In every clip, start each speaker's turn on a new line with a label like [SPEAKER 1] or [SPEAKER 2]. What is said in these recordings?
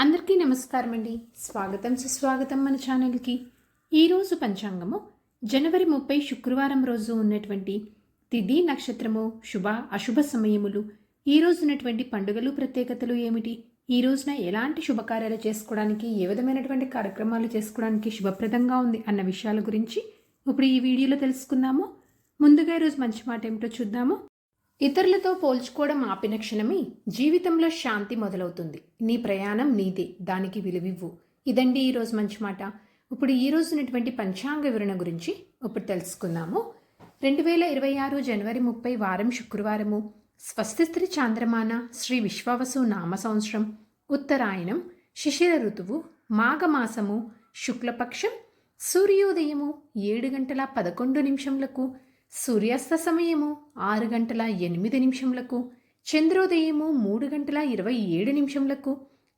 [SPEAKER 1] అందరికీ నమస్కారం అండి. స్వాగతం సుస్వాగతం మన ఛానల్కి. ఈరోజు పంచాంగము జనవరి 30 శుక్రవారం రోజు ఉన్నటువంటి తిథి నక్షత్రము శుభ అశుభ సమయములు, ఈ రోజు ఉన్నటువంటి పండుగలు ప్రత్యేకతలు ఏమిటి, ఈ రోజున ఎలాంటి శుభకార్యాలు చేసుకోవడానికి, ఏ విధమైనటువంటి కార్యక్రమాలు చేసుకోవడానికి శుభప్రదంగా ఉంది అన్న విషయాల గురించి ఇప్పుడు ఈ వీడియోలో తెలుసుకుందాము. ముందుగా ఈరోజు మంచి మాట ఏమిటో చూద్దాము. ఇతరులతో పోల్చుకోవడం ఆపిన క్షణమే జీవితంలో శాంతి మొదలవుతుంది. నీ ప్రయాణం నీదే, దానికి విలువివ్వు. ఇదండి ఈరోజు మంచి మాట. ఇప్పుడు ఈ రోజు ఉన్నటువంటి పంచాంగ వివరణ గురించి ఇప్పుడు తెలుసుకుందాము. 2026 జనవరి 30 వారం శుక్రవారము. స్వస్తిస్త్రీ చాంద్రమాన శ్రీ విశ్వావసు నామ సంవత్సరం, ఉత్తరాయణం, శిశిర ఋతువు, మాఘమాసము, శుక్లపక్షం, సూర్యోదయము 7:11 సూర్యాస్త సమయము 6:08, చంద్రోదయము 3:27,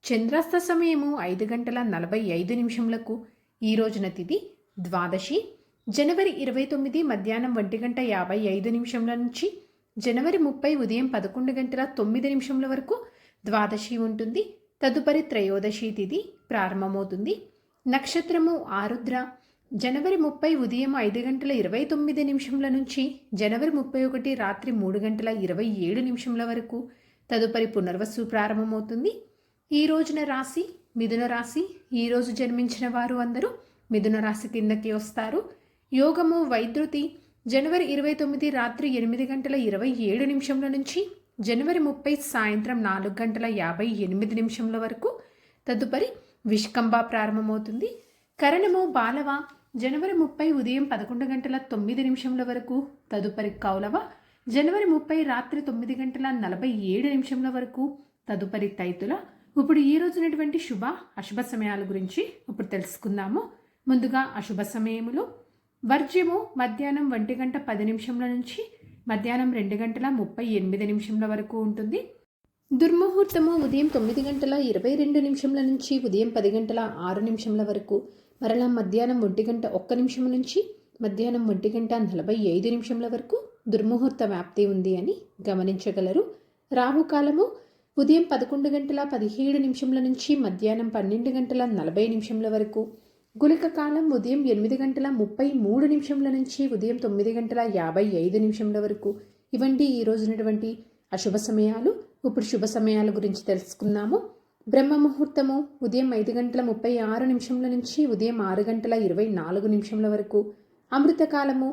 [SPEAKER 1] చంద్రాస్త సమయము 5:45. ఈ రోజున తిథి ద్వాదశి. జనవరి 29 మధ్యాహ్నం 1:55 నుంచి జనవరి 30 ఉదయం 11:09 వరకు ద్వాదశి ఉంటుంది. తదుపరి త్రయోదశి తిథి ప్రారంభమవుతుంది. నక్షత్రము ఆరుద్ర. జనవరి 30 ఉదయం 5:29 నుంచి జనవరి 31 రాత్రి 3:27 వరకు. తదుపరి పునర్వసు ప్రారంభమవుతుంది. ఈ రోజున రాశి మిథున రాశి. ఈ రోజు జన్మించిన వారు అందరూ మిథున రాశి కిందకి వస్తారు. యోగము వైద్యుతి. జనవరి 29 రాత్రి 8:27 నుంచి జనవరి 30 సాయంత్రం 4:58 వరకు. తదుపరి విష్కంభ ప్రారంభమవుతుంది. కరణము బాలవ. జనవరి 30 ఉదయం 11:09 వరకు. తదుపరి కౌలవ. జనవరి 30 రాత్రి 9:47 వరకు. తదుపరి తైతుల. ఇప్పుడు ఈ రోజునటువంటి శుభ అశుభ సమయాల గురించి ఇప్పుడు తెలుసుకుందాము. ముందుగా అశుభ సమయములు. వర్జ్యము మధ్యాహ్నం 1:10 నుంచి మధ్యాహ్నం 2:38 వరకు ఉంటుంది. దుర్ముహూర్తము ఉదయం 9:22 నుంచి ఉదయం 10:06 వరకు. మరలా మధ్యాహ్నం 1:01 నుంచి మధ్యాహ్నం 1:45 వరకు దుర్ముహూర్త వ్యాప్తి ఉంది అని గమనించగలరు. రాహుకాలము ఉదయం 11:17 నుంచి మధ్యాహ్నం 12:40 వరకు. గుళిక కాలం ఉదయం 8:33 నుంచి ఉదయం 9:55 వరకు. ఇవంటి ఈ రోజునటువంటి అశుభ సమయాలు. ఇప్పుడు శుభ సమయాల గురించి తెలుసుకుందాము. బ్రహ్మ ముహూర్తము ఉదయం 5:36 నుంచి ఉదయం 6:24 వరకు. అమృతకాలము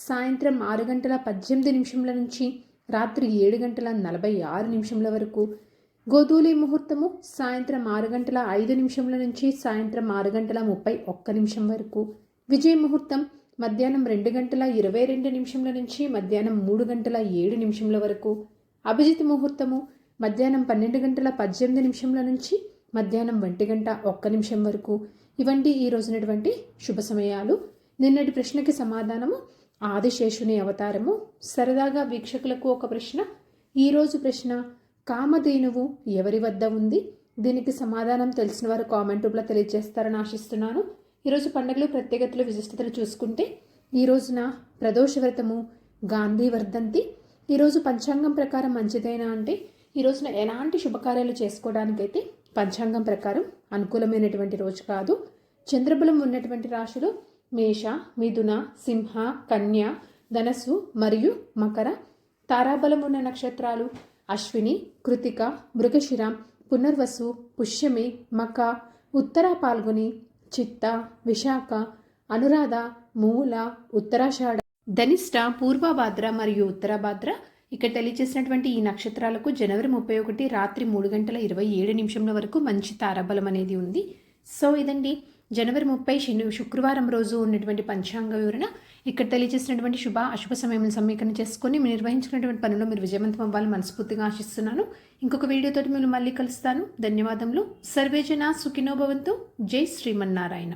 [SPEAKER 1] సాయంత్రం 6:18 నుంచి రాత్రి 7:46 వరకు. గోధూలి ముహూర్తము సాయంత్రం 6:05 నుంచి సాయంత్రం 6:31 వరకు. విజయ ముహూర్తం మధ్యాహ్నం 2:22 నుంచి మధ్యాహ్నం 3:07 వరకు. అభిజిత్ ముహూర్తము మధ్యాహ్నం 12:18 నుంచి మధ్యాహ్నం 1:01 వరకు. ఇవంటి ఈ రోజునటువంటి శుభ సమయాలు. నిన్నటి ప్రశ్నకి సమాధానము ఆదిశేషుని అవతారము. సరదాగా వీక్షకులకు ఒక ప్రశ్న. ఈరోజు ప్రశ్న, కామధేనువు ఎవరి వద్ద ఉంది? దీనికి సమాధానం తెలిసిన వారు కామెంట్ రూపంలో తెలియజేస్తారని ఆశిస్తున్నాను. ఈరోజు పండుగలు ప్రత్యేకతలు విశిష్టతలు చూసుకుంటే ఈ రోజున ప్రదోష వ్రతము, గాంధీ వర్ధంతి. ఈరోజు పంచాంగం ప్రకారం మంచిదైనా అంటే ఈ రోజున ఎలాంటి శుభకార్యాలు చేసుకోవడానికైతే పంచాంగం ప్రకారం అనుకూలమైనటువంటి రోజు కాదు. చంద్రబలం ఉన్నటువంటి రాశులు మేష, మిథున, సింహ, కన్య, ధనస్సు మరియు మకర. తారాబలం ఉన్న నక్షత్రాలు అశ్విని, కృతిక, మృగశిర, పునర్వసు, పుష్యమి, మక, ఉత్తర పాల్గొని, చిత్త, విశాఖ, అనురాధ, మూల, ఉత్తరాషాఢ, ధనిష్ట, పూర్వభాద్ర మరియు ఉత్తరాభాద్ర. ఇక్కడ తెలియజేసినటువంటి ఈ నక్షత్రాలకు జనవరి 31 రాత్రి 3:27 వరకు మంచి తారాబలం అనేది ఉంది. సో ఇదండి జనవరి 30 శుక్రవారం రోజు ఉన్నటువంటి పంచాంగ వివరణ. ఇక్కడ తెలియజేసినటువంటి శుభ అశుభ సమయం సమీకరణ చేసుకొని మీరు నిర్వహించినటువంటి పనులు మీరు విజయవంతం అవ్వాలని మనస్ఫూర్తిగా ఆశిస్తున్నాను. ఇంకొక వీడియోతోటి మేము మళ్ళీ కలుస్తాను. ధన్యవాదములు. సర్వేజన సుఖినో భవంతు. జై శ్రీమన్నారాయణ.